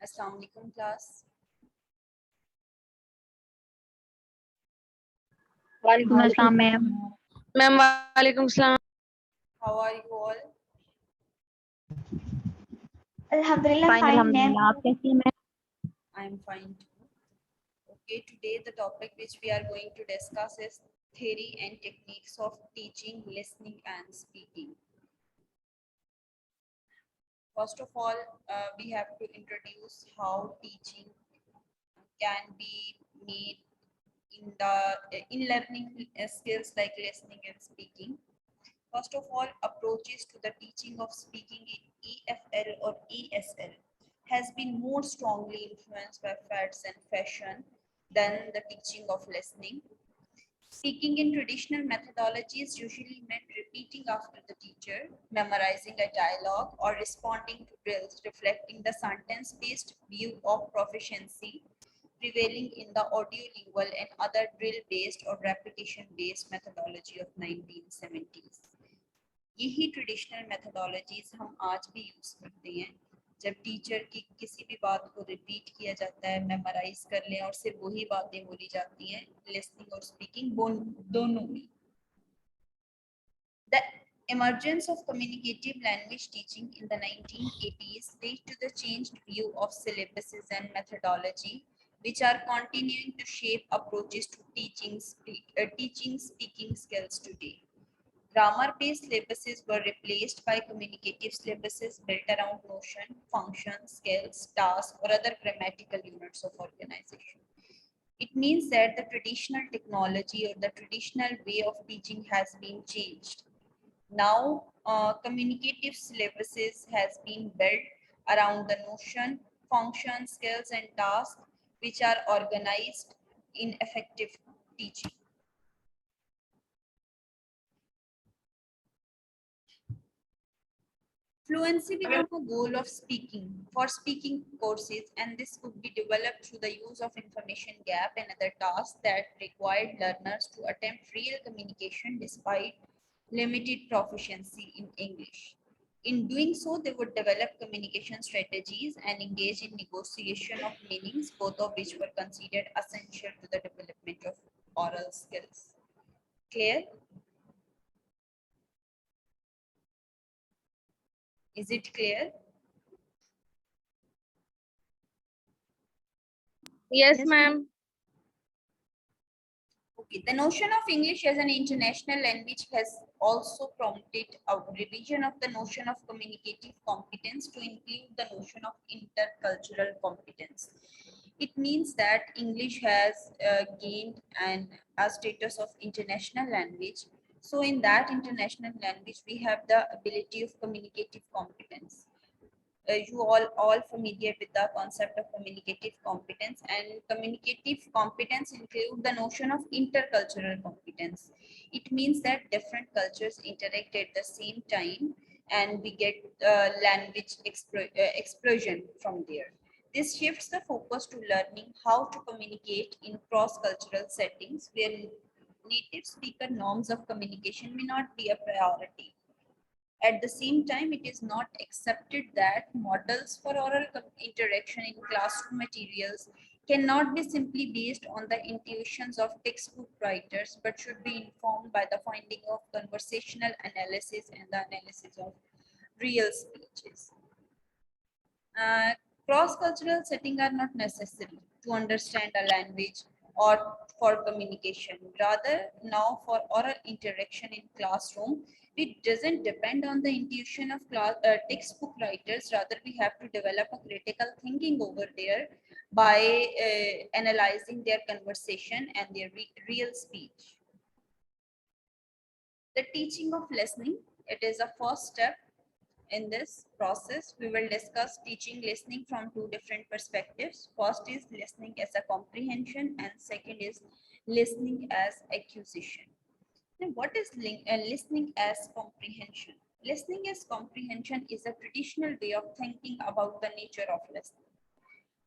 Assalamu alaikum class. वालेकुम अस्सलाम ma'am. Ma'am वालेकुम सलाम। How are you all? Alhamdulillah, fine fine, ma'am. अल्हम्दुलिल्लाह, आप कैसी हैं ma'am? I am fine too. Okay, today the topic which we are going to discuss is theory and techniques of teaching, listening and speaking. First of all, we have to introduce how teaching can be made in learning skills like listening and speaking. First of all, approaches to the teaching of speaking in EFL or ESL has been more strongly influenced by fads and fashion than the teaching of listening. Speaking in traditional methodologies usually meant repeating after the teacher, memorizing a dialogue, or responding to drills reflecting the sentence-based view of proficiency prevailing in the audiolingual and other drill-based or repetition-based methodology of 1970s. यही traditional methodologies हम आज भी use करते हैं जब teacher की किसी भी बात को रिपीट किया जाता है, मेमोराइज कर लें और सिर्फ वही बातें बोली जाती हैं, लिसनिंग और स्पीकिंग दोनों में. The emergence of communicative language teaching in the 1980s led to the changed view of syllabuses and methodology, which are continuing to shape approaches to teaching speaking skills today. Grammar-based syllabuses were replaced by communicative syllabuses built around notion, function, skills, tasks, or other grammatical units of organization. It means that the traditional technology or the traditional way of teaching has been changed. Now, communicative syllabuses has been built around the notion, function, skills, and tasks, which are organized in effective teaching. Fluency became a goal of speaking for speaking courses, and this could be developed through the use of information gap and other tasks that required learners to attempt real communication despite limited proficiency in English. In doing so, they would develop communication strategies and engage in negotiation of meanings, both of which were considered essential to the development of oral skills. Clear? Is it clear? Yes Yes, ma'am. Okay, the notion of English as an international language has also prompted a revision of the notion of communicative competence to include the notion of intercultural competence. It means that English has gained a status of international language. So in that international language, we have the ability of communicative competence. You all familiar with the concept of communicative competence, and communicative competence include the notion of intercultural competence. It means that different cultures interact at the same time and we get language explosion from there. This shifts the focus to learning how to communicate in cross-cultural settings where native speaker norms of communication may not be a priority. At the same time, it is not accepted that models for oral interaction in classroom materials cannot be simply based on the intuitions of textbook writers, but should be informed by the finding of conversational analysis and the analysis of real speeches. Cross-cultural settings are not necessary to understand a language or for communication. Rather, now for oral interaction in classroom, it doesn't depend on the intuition of textbook writers. Rather, we have to develop a critical thinking over there by analyzing their conversation and their real speech. The teaching of listening, it is a first step. In this process, we will discuss teaching listening from two different perspectives. First is listening as a comprehension, and second is listening as acquisition. Now, what is listening as comprehension? Listening as comprehension is a traditional way of thinking about the nature of listening.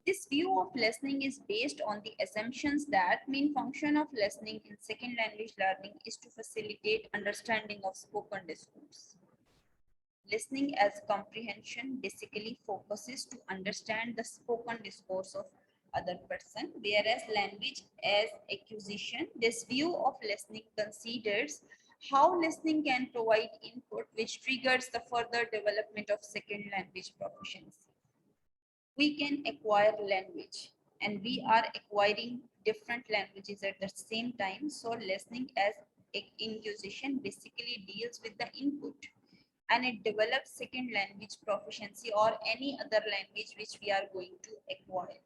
This view of listening is based on the assumptions that main function of listening in second language learning is to facilitate understanding of spoken discourse. Listening as comprehension basically focuses to understand the spoken discourse of other person, whereas language as acquisition, this view of listening considers how listening can provide input which triggers the further development of second language proficiency. We can acquire language and we are acquiring different languages at the same time. So listening as inquisition basically deals with the input and it develops second language proficiency or any other language which we are going to acquire.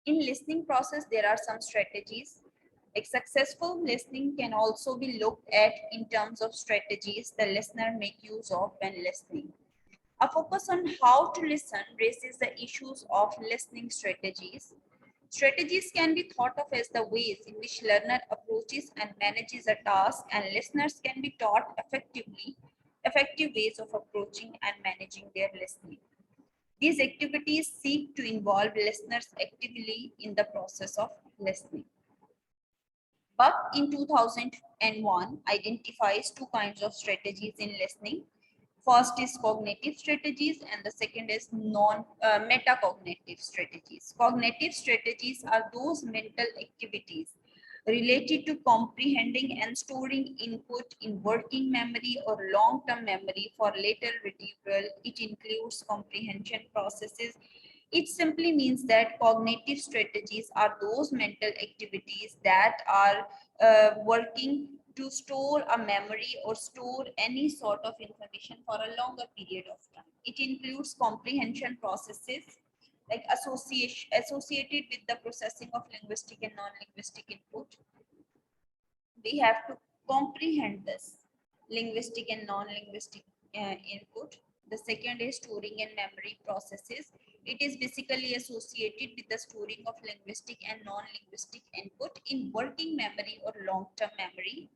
In listening process, there are some strategies. A successful listening can also be looked at in terms of strategies the listener make use of when listening. A focus on how to listen raises the issues of listening strategies. Strategies can be thought of as the ways in which learner approaches and manages a task, and listeners can be taught effective ways of approaching and managing their listening. These activities seek to involve listeners actively in the process of listening. Buck in 2001 identifies two kinds of strategies in listening. First is cognitive strategies and the second is metacognitive strategies. Cognitive strategies are those mental activities related to comprehending and storing input in working memory or long-term memory for later retrieval. It includes comprehension processes. It simply means that cognitive strategies are those mental activities that are working to store a memory or store any sort of information for a longer period of time. It includes comprehension processes like associated with the processing of linguistic and non-linguistic input. We have to comprehend this linguistic and non-linguistic input. The second is storing and memory processes. It is basically associated with the storing of linguistic and non-linguistic input in working memory or long-term memory.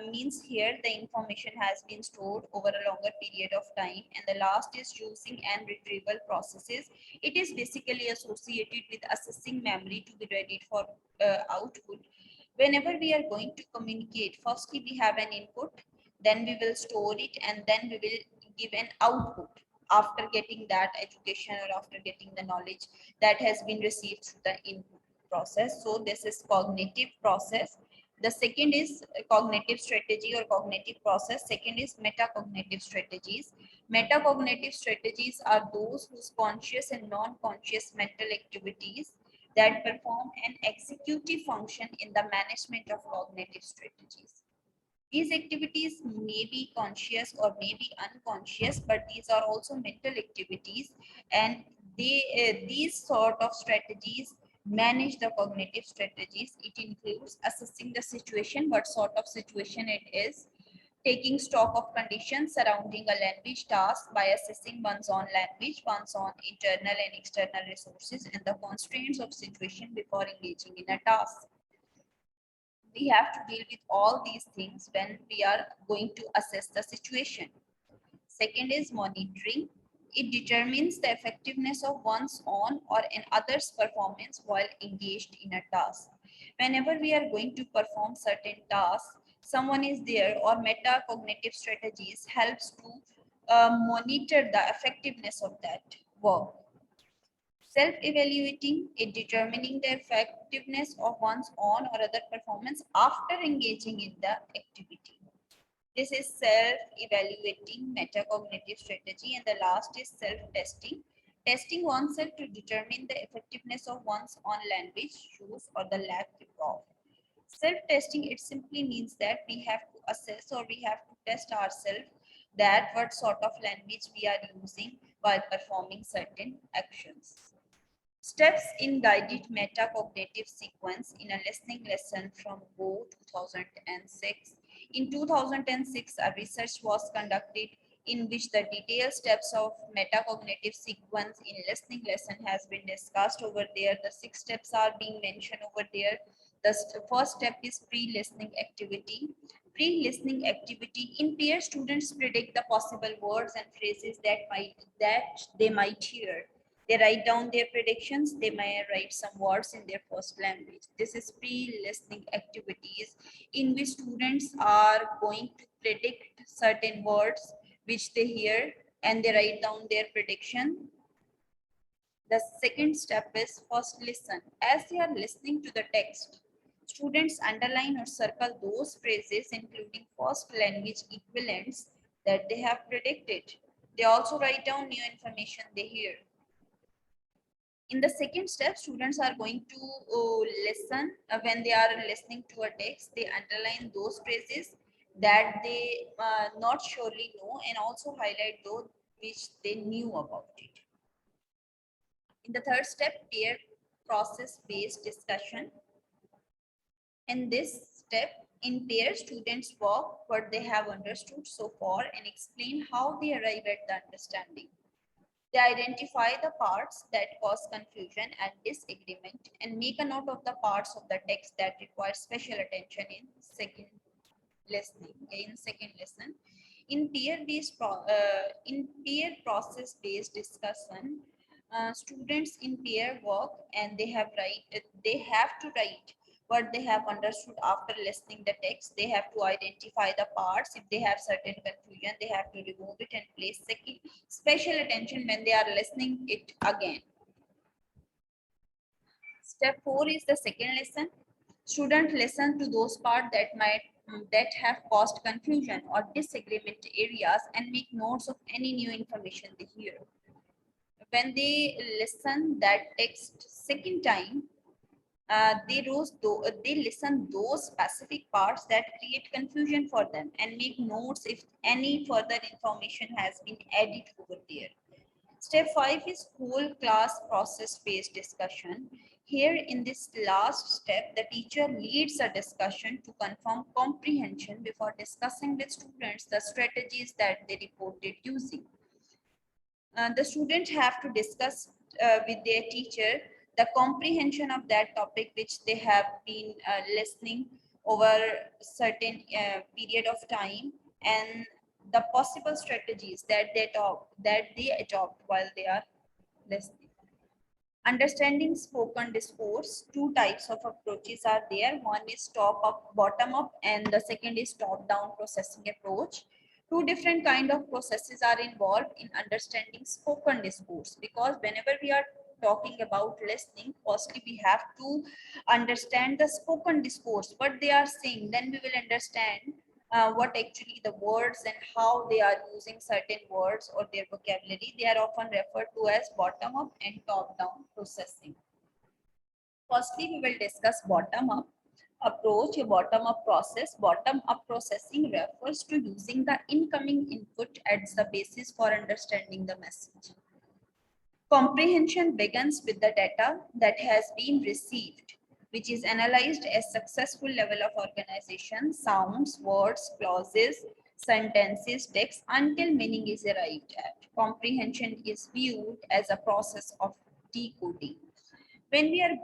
Means here the information has been stored over a longer period of time. And the last is using and retrieval processes. It is basically associated with assessing memory to be ready for output. Whenever we are going to communicate, firstly we have an input, then we will store it, and then we will give an output after getting that education or after getting the knowledge that has been received through the input process. So this is cognitive process. The second is cognitive strategy or cognitive process. Second is metacognitive strategies. Metacognitive strategies are those whose conscious and non-conscious mental activities that perform an executive function in the management of cognitive strategies. These activities may be conscious or may be unconscious, but these are also mental activities, and these sort of strategies manage the cognitive strategies. It includes assessing the situation, what sort of situation it is, taking stock of conditions surrounding a language task by assessing one's own language, one's own internal and external resources, and the constraints of situation before engaging in a task. We have to deal with all these things when we are going to assess the situation. Second is monitoring. It determines the effectiveness of one's own or an other's performance while engaged in a task. Whenever we are going to perform certain tasks, someone is there, or metacognitive strategies helps to monitor the effectiveness of that work. Self-evaluating is determining the effectiveness of one's own or other performance after engaging in the activity. This is self-evaluating metacognitive strategy. And the last is self-testing. Testing oneself to determine the effectiveness of one's own language use or the lack thereof. Self-testing, it simply means that we have to assess or we have to test ourselves that what sort of language we are using while performing certain actions. Steps in guided metacognitive sequence in a listening lesson from Go 2006. In 2006, a research was conducted in which the detailed steps of metacognitive sequence in listening lesson has been discussed over there. The 6 steps are being mentioned over there. The first step is pre-listening activity. Pre-listening activity, in pair students predict the possible words and phrases that they might hear. They write down their predictions. They may write some words in their first language. This is pre-listening activities in which students are going to predict certain words which they hear and they write down their prediction. The second step is first listen. As they are listening to the text, students underline or circle those phrases including first language equivalents that they have predicted. They also write down new information they hear. In the second step, students are going to listen. When they are listening to a text, they underline those phrases that they not surely know and also highlight those which they knew about it. In the third step, peer process-based discussion. In this step, in pairs, students work what they have understood so far and explain how they arrive at the understanding. They identify the parts that cause confusion and disagreement and make a note of the parts of the text that require special attention in second listening. In second lesson, in peer process based discussion, students in pair work and they have to write what they have understood after listening the text. They have to identify the parts. If they have certain confusion, they have to remove it and place special attention when they are listening it again. Step 4 is the second lesson. Students listen to those parts that have caused confusion or disagreement areas and make notes of any new information they hear. When they listen that text second time, they listen those specific parts that create confusion for them and make notes if any further information has been added over there. Step 5 is whole class process-based discussion. Here in this last step, the teacher leads a discussion to confirm comprehension before discussing with students the strategies that they reported using. The students have to discuss with their teacher the comprehension of that topic which they have been listening over certain period of time and the possible strategies that they adopt while they are listening. Understanding spoken discourse, two types of approaches are there. One is bottom up, and the second is top down processing approach. Two different kind of processes are involved in understanding spoken discourse, because whenever we are talking about listening, firstly we have to understand the spoken discourse, what they are saying, then we will understand what actually the words and how they are using certain words or their vocabulary. They are often referred to as bottom up and top down processing. Firstly, we will discuss bottom up approach, a bottom up process. Bottom up processing refers to using the incoming input as the basis for understanding the message. Comprehension begins with the data that has been received, which is analyzed as successful level of organization, sounds, words, clauses, sentences, text, until meaning is arrived at. Comprehension is viewed as a process of decoding. When we are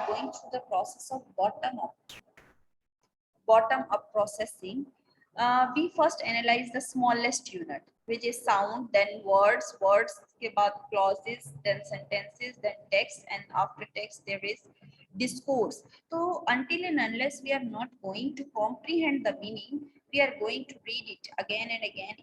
going through the process of bottom up processing, we first analyze the smallest unit, which is sound, then words, के बाद clauses, then sentences, then text, and after text there is discourse. So until and unless we are not going to comprehend the meaning, we are going to read it again and again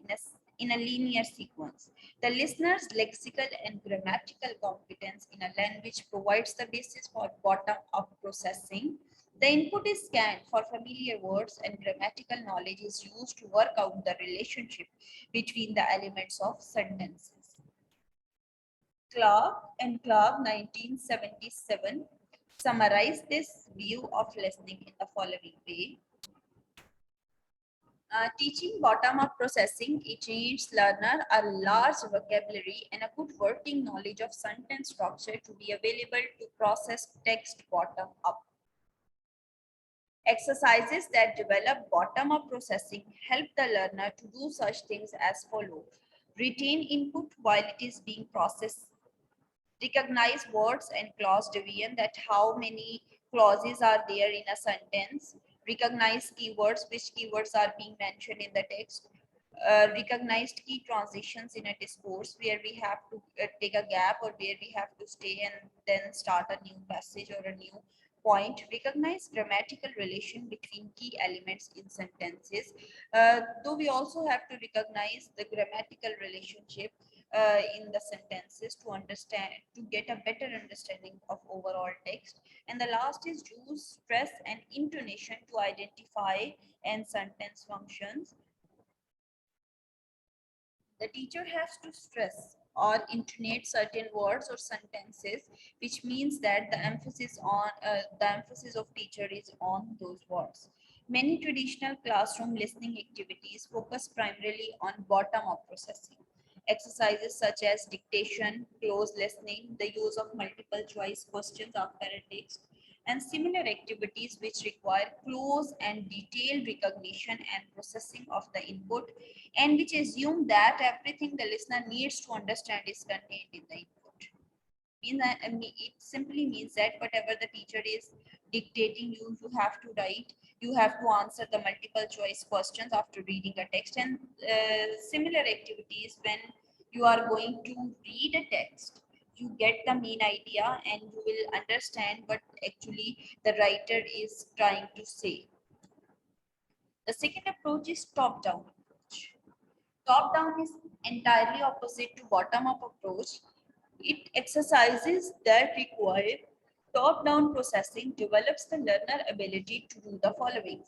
in a linear sequence. The listener's lexical and grammatical competence in a language provides the basis for bottom-up processing. The input is scanned for familiar words and grammatical knowledge is used to work out the relationship between the elements of sentences. Clark and Clark 1977 summarized this view of listening in the following way. Teaching bottom-up processing, it needs learner a large vocabulary and a good working knowledge of sentence structure to be available to process text bottom-up. Exercises that develop bottom-up processing help the learner to do such things as follow. Retain input while it is being processed. Recognize words and clause division, that how many clauses are there in a sentence. Recognize keywords, which keywords are being mentioned in the text. Recognized key transitions in a discourse where we have to take a gap or where we have to stay and then start a new passage or a new point, recognize grammatical relation between key elements in sentences. Though we also have to recognize the grammatical relationship in the sentences to understand, to get a better understanding of overall text. And the last is use stress and intonation to identify and sentence functions. The teacher has to stress or intonate certain words or sentences, which means that the emphasis of teacher is on those words. Many traditional classroom listening activities focus primarily on bottom-up processing. Exercises such as dictation, close listening, the use of multiple choice questions after a text, and similar activities which require close and detailed recognition and processing of the input, and which assume that everything the listener needs to understand is contained in the input. It simply means that whatever the teacher is dictating you, you have to write, you have to answer the multiple choice questions after reading a text, and similar activities when you are going to read a text, you get the main idea and you will understand what actually the writer is trying to say. The second approach is top-down approach. Top-down is entirely opposite to bottom-up approach. It exercises that require top-down processing develops the learner ability to do the following.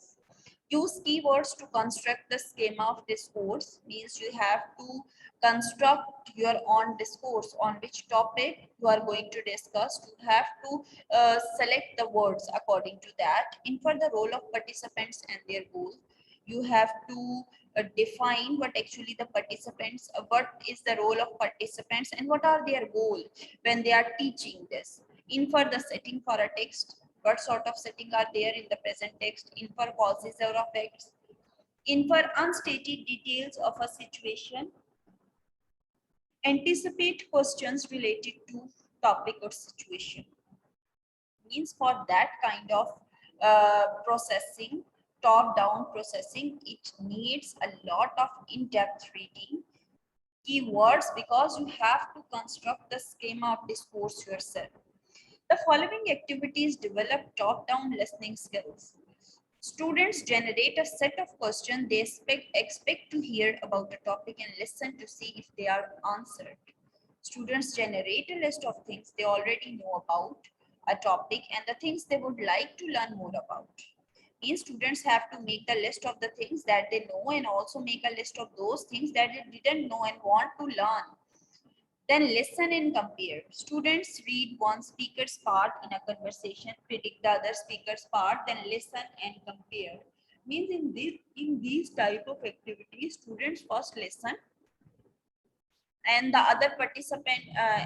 Use keywords to construct the schema of discourse, means you have to construct your own discourse on which topic you are going to discuss. You have to select the words according to that. Infer the role of participants and their goals. You have to define what actually the participants, what is the role of participants and what are their goals when they are teaching this. Infer the setting for a text, what sort of setting are there in the present text. Infer causes or effects. Infer unstated details of a situation. Anticipate questions related to topic or situation. Means for that kind of processing, top-down processing, it needs a lot of in-depth reading, keywords, because you have to construct the schema of discourse yourself. The following activities develop top-down listening skills. Students generate a set of questions they expect to hear about a topic and listen to see if they are answered. Students generate a list of things they already know about a topic and the things they would like to learn more about. Means students have to make the list of the things that they know and also make a list of those things that they didn't know and want to learn. Then listen and compare. Students read one speaker's part in a conversation, predict the other speaker's part, then listen and compare. Means in these type of activities, students first listen and the other participant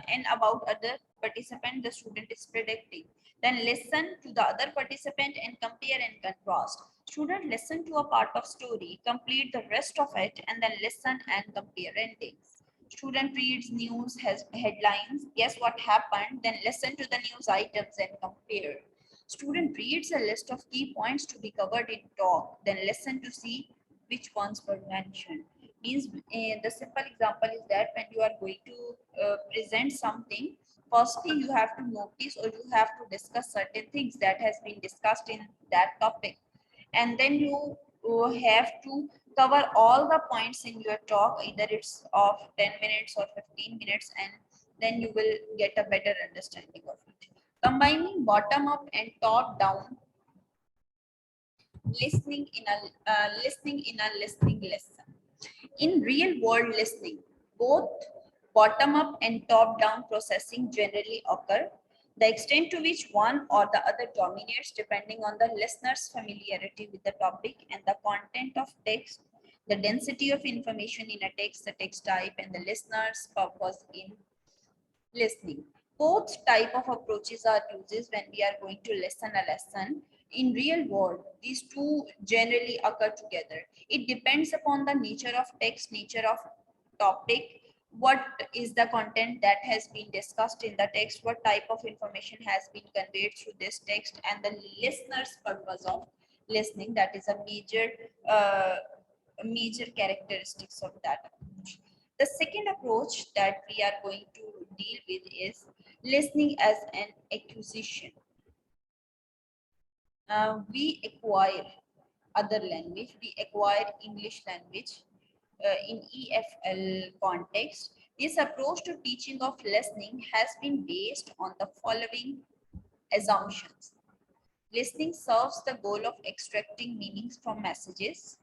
and about other participant the student is predicting. Then listen to the other participant and compare and contrast. Student listen to a part of story, complete the rest of it, and then listen and compare endings. Student reads news has headlines, guess what happened, then listen to the news items and compare. Student reads a list of key points to be covered in talk, then listen to see which ones were mentioned. Means the simple example is that when you are going to present something, firstly you have to notice or you have to discuss certain things that has been discussed in that topic, and then you have to cover all the points in your talk, either it's of 10 minutes or 15 minutes, and then you will get a better understanding of it. Combining bottom up and top down listening in a listening lesson. In real world listening, both bottom up and top down processing generally occur. The extent to which one or the other dominates depending on the listener's familiarity with the topic and the content of text, the density of information in a text, the text type, and the listener's purpose in listening. Both type of approaches are used when we are going to listen a lesson. In real world, these two generally occur together. It depends upon the nature of text, nature of topic, what is the content that has been discussed in the text, what type of information has been conveyed through this text, and the listener's purpose of listening. That is a major characteristics of that approach. The second approach that we are going to deal with is listening as an acquisition. we acquire other language, we acquire English language in EFL context. This approach to teaching of listening has been based on the following assumptions. Listening serves the goal of extracting meanings from messages.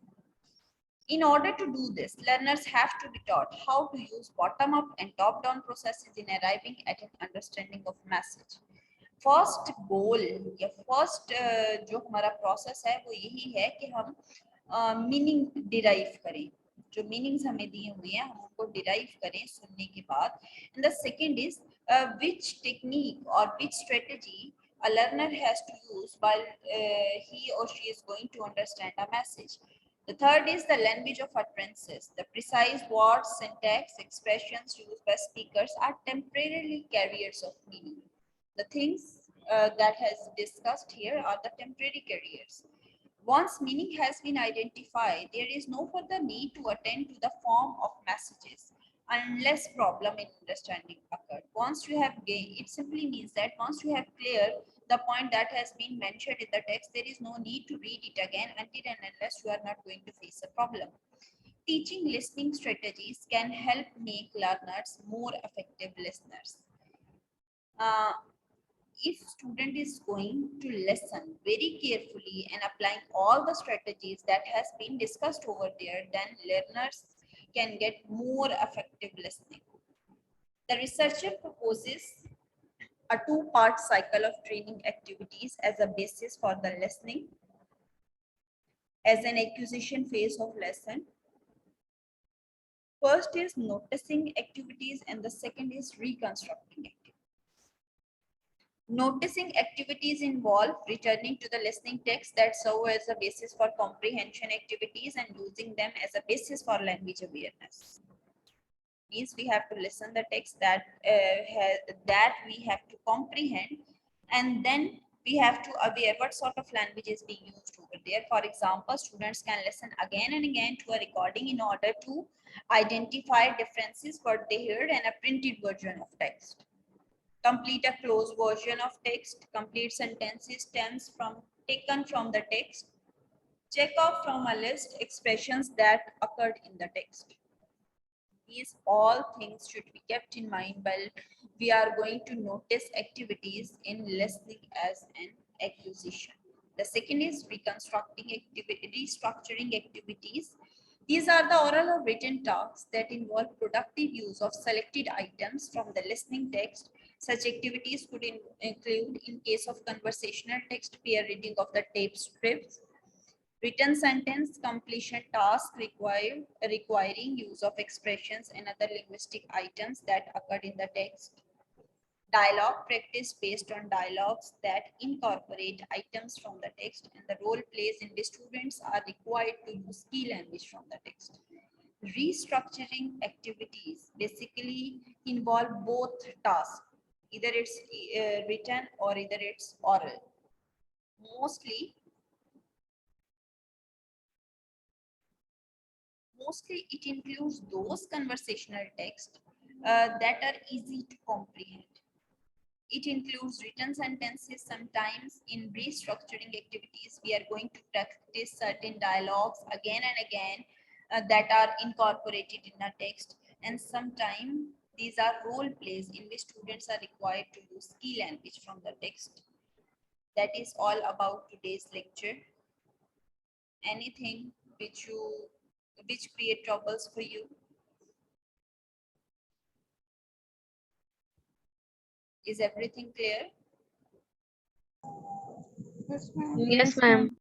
In order to do this, learners have to be taught how to use bottom-up and top-down processes in arriving at an understanding of message. First goal या first जो हमारा process है वो यही है कि हम meaning derive करें, जो मीनिंग्स हमें दिए हुए हैं हम उनको डिराइव करें सुनने के बाद. And the second is which technique or which strategy a learner has to use while he or she is going to understand a message. The third is the language of utterances. The precise words, syntax, expressions used by speakers are temporarily carriers of meaning. The things that has discussed here are the temporary carriers. Once meaning has been identified, there is no further need to attend to the form of messages unless problem in understanding occurred. Once you have gained, it simply means that once you have cleared the point that has been mentioned in the text, there is no need to read it again until and unless you are not going to face a problem. Teaching listening strategies can help make learners more effective listeners. If student is going to listen very carefully and applying all the strategies that has been discussed over there, then learners can get more effective listening. The researcher proposes a two-part cycle of training activities as a basis for the listening, as an acquisition phase of lesson. First is noticing activities and the second is reconstructing activities. Noticing activities involve returning to the listening text that serve as a basis for comprehension activities and using them as a basis for language awareness. Means we have to listen the text that we have to comprehend, and then we have to aware what sort of language is being used over there. For example, students can listen again and again to a recording in order to identify differences what they heard and a printed version of text. Complete a closed version of text. Complete sentences taken from the text. Check off from a list expressions that occurred in the text. These all things should be kept in mind while we are going to notice activities in listening as an acquisition. The second is restructuring activities. These are the oral or written tasks that involve productive use of selected items from the listening text. Such activities could include, in case of conversational text, peer reading of the tape scripts, written sentence completion task requiring use of expressions and other linguistic items that occurred in the text, dialogue practice based on dialogues that incorporate items from the text, and the role plays in which students are required to use key language from the text. Restructuring activities basically involve both tasks. Either it's written or either it's oral. Mostly it includes those conversational texts that are easy to comprehend. It includes written sentences. Sometimes in restructuring activities, we are going to practice certain dialogues again and again that are incorporated in a text. And sometimes these are role plays in which students are required to use key language from the text. That is all about today's lecture. Anything which create troubles for you? Is everything clear? Yes, ma'am.